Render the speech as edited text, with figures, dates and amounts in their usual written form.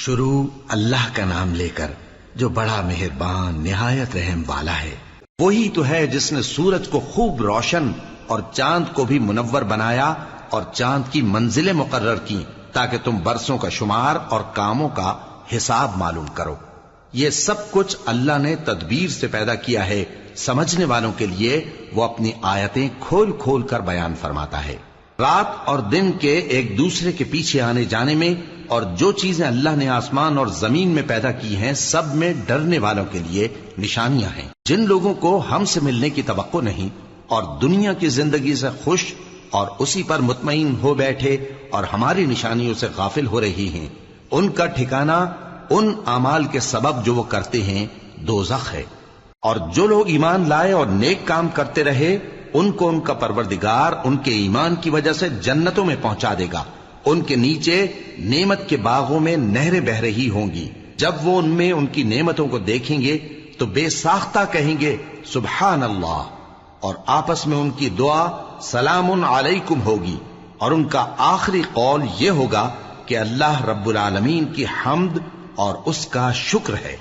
شروع اللہ کا نام لے کر جو بڑا مہربان نہایت رحم والا ہے۔ وہی تو ہے جس نے سورج کو خوب روشن اور چاند کو بھی منور بنایا اور چاند کی منزلیں مقرر کی تاکہ تم برسوں کا شمار اور کاموں کا حساب معلوم کرو۔ یہ سب کچھ اللہ نے تدبیر سے پیدا کیا ہے، سمجھنے والوں کے لیے وہ اپنی آیتیں کھول کھول کر بیان فرماتا ہے۔ رات اور دن کے ایک دوسرے کے پیچھے آنے جانے میں اور جو چیزیں اللہ نے آسمان اور زمین میں پیدا کی ہیں سب میں ڈرنے والوں کے لیے نشانیاں ہیں۔ جن لوگوں کو ہم سے ملنے کی توقع نہیں اور دنیا کی زندگی سے خوش اور اسی پر مطمئن ہو بیٹھے اور ہماری نشانیوں سے غافل ہو رہی ہیں، ان کا ٹھکانہ ان اعمال کے سبب جو وہ کرتے ہیں دوزخ ہے۔ اور جو لوگ ایمان لائے اور نیک کام کرتے رہے ان کو ان کا پروردگار ان کے ایمان کی وجہ سے جنتوں میں پہنچا دے گا، ان کے نیچے نعمت کے باغوں میں نہریں بہ رہی ہوں گی۔ جب وہ ان میں ان کی نعمتوں کو دیکھیں گے تو بے ساختہ کہیں گے سبحان اللہ، اور آپس میں ان کی دعا سلام علیکم ہوگی، اور ان کا آخری قول یہ ہوگا کہ اللہ رب العالمین کی حمد اور اس کا شکر ہے۔